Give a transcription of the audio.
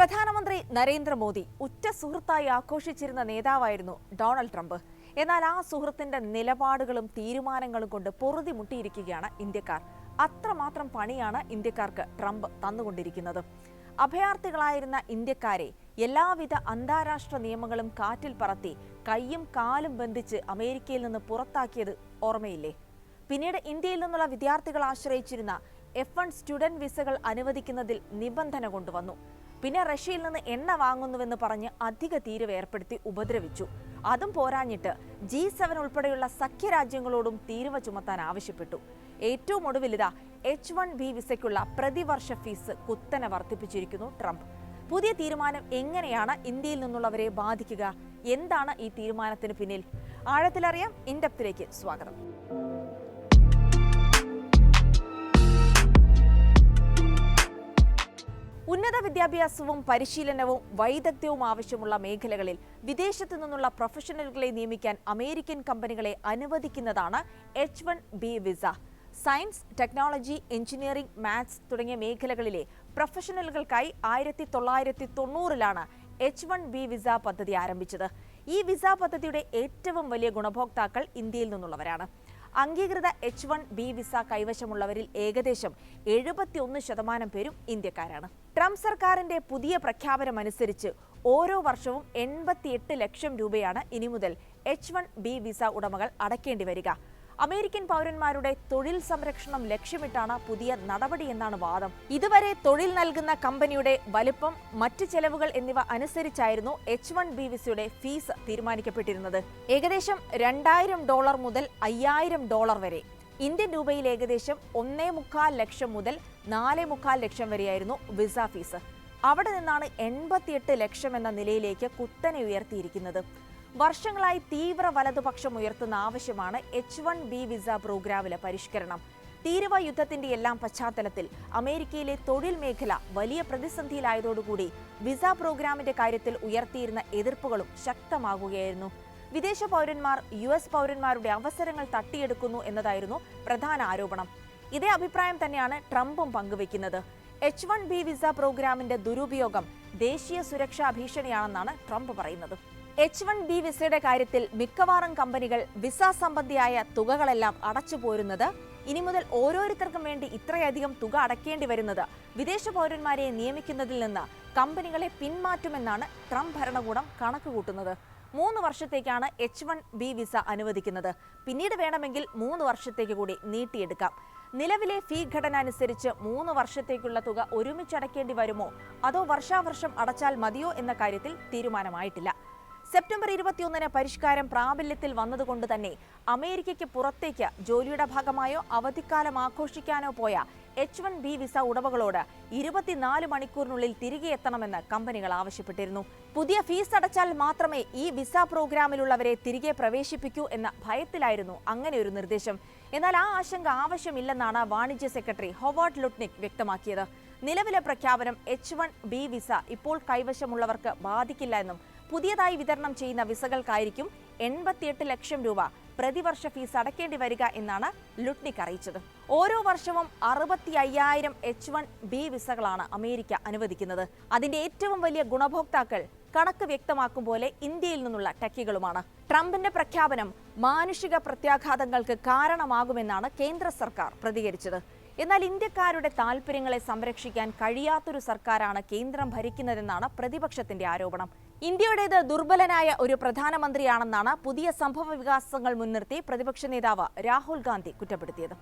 പ്രധാനമന്ത്രി നരേന്ദ്രമോദി ഉറ്റ സുഹൃത്തായി ആഘോഷിച്ചിരുന്ന നേതാവായിരുന്നു ഡൊണാൾഡ് ട്രംപ്. എന്നാൽ ആ സുഹൃത്തിന്റെ നിലപാടുകളും തീരുമാനങ്ങളും കൊണ്ട് പൊറുതി മുട്ടിയിരിക്കുകയാണ് ഇന്ത്യക്കാർ. അത്രമാത്രം പണിയാണ് ഇന്ത്യക്കാർക്ക് ട്രംപ് തന്നുകൊണ്ടിരിക്കുന്നത്. അഭയാർത്ഥികളായിരുന്ന ഇന്ത്യക്കാരെ എല്ലാവിധ അന്താരാഷ്ട്ര നിയമങ്ങളും കാറ്റിൽ പറത്തി കൈയും കാലും ബന്ധിച്ച് അമേരിക്കയിൽ നിന്ന് പുറത്താക്കിയത് ഓർമ്മയില്ലേ? പിന്നീട് ഇന്ത്യയിൽ നിന്നുള്ള വിദ്യാർത്ഥികൾ ആശ്രയിച്ചിരുന്ന F1 സ്റ്റുഡന്റ് വിസകൾ അനുവദിക്കുന്നതിൽ നിബന്ധന കൊണ്ടുവന്നു. പിന്നെ റഷ്യയിൽ നിന്ന് എണ്ണ വാങ്ങുന്നുവെന്ന് പറഞ്ഞ് അധിക തീരുവ ഏർപ്പെടുത്തി ഉപദ്രവിച്ചു. അതും പോരാഞ്ഞിട്ട് G7 ഉൾപ്പെടെയുള്ള സഖ്യരാജ്യങ്ങളോടും തീരുവ ചുമത്താൻ ആവശ്യപ്പെട്ടു. ഏറ്റവും ഒടുവിലിതാ H1B വിസയ്ക്കുള്ള പ്രതിവർഷ ഫീസ് കുത്തനെ വർദ്ധിപ്പിച്ചിരിക്കുന്നു ട്രംപ്. പുതിയ തീരുമാനം എങ്ങനെയാണ് ഇന്ത്യയിൽ നിന്നുള്ളവരെ ബാധിക്കുക? എന്താണ് ഈ തീരുമാനത്തിന് പിന്നിൽ? ആഴത്തിലറിയാം. ഇൻഡെപ്തിലേക്ക് സ്വാഗതം. ഉന്നത വിദ്യാഭ്യാസവും പരിശീലനവും വൈദഗ്ധ്യവും ആവശ്യമുള്ള മേഖലകളിൽ വിദേശത്തു നിന്നുള്ള പ്രൊഫഷണലുകളെ നിയമിക്കാൻ അമേരിക്കൻ കമ്പനികളെ അനുവദിക്കുന്നതാണ് H1B visa. Science, technology, engineering, maths തുടങ്ങിയ മേഖലകളിലെ പ്രൊഫഷണലുകൾക്കായി 1990-ലാണ് H1B വിസ പദ്ധതി ആരംഭിച്ചത്. ഈ വിസ പദ്ധതിയുടെ ഏറ്റവും വലിയ ഗുണഭോക്താക്കൾ ഇന്ത്യയിൽ നിന്നുള്ളവരാണ്. അംഗീകൃത H1B വിസ കൈവശമുള്ളവരിൽ ഏകദേശം 71% പേരും ഇന്ത്യക്കാരാണ്. ട്രംപ് സർക്കാരിന്റെ പുതിയ പ്രഖ്യാപനമനുസരിച്ച് ഓരോ വർഷവും 88 ലക്ഷം രൂപയാണ് ഇനി മുതൽ H1B വിസ ഉടമകൾ അടയ്ക്കേണ്ടി വരിക. അമേരിക്കൻ പൗരന്മാരുടെ തൊഴിൽ സംരക്ഷണം ലക്ഷ്യമിട്ടാണ് പുതിയ നടപടിയെന്നാണ് വാദം. ഇതുവരെ തൊഴിൽ നൽകുന്ന കമ്പനിയുടെ വലിപ്പം, മറ്റ് ചെലവുകൾ എന്നിവ അനുസരിച്ചായിരുന്നു H1B വിസയുടെ ഫീസ് തീരുമാനിക്കപ്പെട്ടിരുന്നത്. ഏകദേശം $2000 മുതൽ $5000 വരെ. ഇന്ത്യൻ രൂപയിൽ ഏകദേശം 1.25 ലക്ഷം മുതൽ 4.25 ലക്ഷം വരെയായിരുന്നു വിസ ഫീസ്. അവിടെ നിന്നാണ് 88 ലക്ഷം എന്ന നിലയിലേക്ക് കുത്തനെ ഉയർത്തിയിരിക്കുന്നത്. വർഷങ്ങളായി തീവ്ര വലതുപക്ഷം ഉയർത്തുന്ന ആവശ്യമാണ് H1B വിസ പ്രോഗ്രാമിലെ പരിഷ്കരണം. തീരുവ യുദ്ധത്തിന്റെ എല്ലാം പശ്ചാത്തലത്തിൽ അമേരിക്കയിലെ തൊഴിൽ മേഖല വലിയ പ്രതിസന്ധിയിലായതോടുകൂടി വിസ പ്രോഗ്രാമിന്റെ കാര്യത്തിൽ ഉയർത്തിയിരുന്ന എതിർപ്പുകളും ശക്തമാകുകയായിരുന്നു. വിദേശ പൗരന്മാർ US പൗരന്മാരുടെ അവസരങ്ങൾ തട്ടിയെടുക്കുന്നു എന്നതായിരുന്നു പ്രധാന ആരോപണം. ഇതേ അഭിപ്രായം തന്നെയാണ് ട്രംപും പങ്കുവെക്കുന്നത്. H1B വിസ പ്രോഗ്രാമിന്റെ ദുരുപയോഗം ദേശീയ സുരക്ഷാ ഭീഷണിയാണെന്നാണ് ട്രംപ് പറയുന്നത്. H1B വിസയുടെ കാര്യത്തിൽ മിക്കവാറും കമ്പനികൾ വിസ സംബന്ധിയായ തുകകളെല്ലാം അടച്ചുപോരുന്നത്, ഇനി മുതൽ ഓരോരുത്തർക്കും വേണ്ടി ഇത്രയധികം തുക അടയ്ക്കേണ്ടി വരുന്നത് വിദേശ പൗരന്മാരെ നിയമിക്കുന്നതിൽ നിന്ന് കമ്പനികളെ പിന്മാറ്റുമെന്നാണ് ട്രംപ് ഭരണകൂടം കണക്കുകൂട്ടുന്നത്. 3 വർഷത്തേക്കാണ് H1B വിസ അനുവദിക്കുന്നത്. പിന്നീട് വേണമെങ്കിൽ 3 വർഷത്തേക്ക് കൂടി നീട്ടിയെടുക്കാം. നിലവിലെ ഫീ ഘടന അനുസരിച്ച് 3 വർഷത്തേക്കുള്ള തുക ഒരുമിച്ചടയ്ക്കേണ്ടി വരുമോ അതോ വർഷാവർഷം അടച്ചാൽ മതിയോ എന്ന കാര്യത്തിൽ തീരുമാനമായിട്ടില്ല. സെപ്റ്റംബർ 21-ന് പരിഷ്കാരം പ്രാബല്യത്തിൽ വന്നതുകൊണ്ട് തന്നെ അമേരിക്കയ്ക്ക് പുറത്തേക്ക് ജോലിയുടെ ഭാഗമായോ അവധിക്കാലം ആഘോഷിക്കാനോ പോയ H1B വിസ ഉടമകളോട് 24 മണിക്കൂറിനുള്ളിൽ തിരികെ എത്തണമെന്ന് കമ്പനികൾ ആവശ്യപ്പെട്ടിരുന്നു. പുതിയ ഫീസ് അടച്ചാൽ മാത്രമേ ഈ വിസ പ്രോഗ്രാമിലുള്ളവരെ തിരികെ പ്രവേശിപ്പിക്കൂ എന്ന ഭയത്തിലായിരുന്നു അങ്ങനെ ഒരു നിർദ്ദേശം. എന്നാൽ ആ ആശങ്ക ആവശ്യമില്ലെന്നാണ് വാണിജ്യ സെക്രട്ടറി ഹൊവാർഡ് ലുട്നിക് വ്യക്തമാക്കിയത്. നിലവിലെ പ്രഖ്യാപനം H1B വിസ ഇപ്പോൾ കൈവശമുള്ളവർക്ക് ബാധിക്കില്ല എന്നും പുതിയതായി വിതരണം ചെയ്യുന്ന വിസകൾക്കായിരിക്കും 88 ലക്ഷം രൂപ പ്രതിവർഷ ഫീസ് അടയ്ക്കേണ്ടി വരിക എന്നാണ് ലുട്നിക് അറിയിച്ചത്. ഓരോ വർഷവും 65,000 H1B വിസകളാണ് അമേരിക്ക അനുവദിക്കുന്നത്. അതിന്റെ ഏറ്റവും വലിയ ഗുണഭോക്താക്കൾ കണക്ക് വ്യക്തമാക്കും പോലെ ഇന്ത്യയിൽ നിന്നുള്ള ടെക്കികളുമാണ്. ട്രംപിന്റെ പ്രഖ്യാപനം മാനുഷിക പ്രത്യാഘാതങ്ങൾക്ക് കാരണമാകുമെന്നാണ് കേന്ദ്ര സർക്കാർ പ്രതികരിച്ചത്. എന്നാൽ ഇന്ത്യക്കാരുടെ താൽപര്യങ്ങളെ സംരക്ഷിക്കാൻ കഴിയാത്തൊരു സർക്കാരാണ് കേന്ദ്രം ഭരിക്കുന്നതെന്നാണ് പ്രതിപക്ഷത്തിന്റെ ആരോപണം. ഇന്ത്യയുടേത് ദുർബലനായ ഒരു പ്രധാനമന്ത്രിയാണെന്നാണ് പുതിയ സംഭവ വികാസങ്ങൾ മുൻനിർത്തി പ്രതിപക്ഷ നേതാവ് രാഹുൽ ഗാന്ധി കുറ്റപ്പെടുത്തിയത്.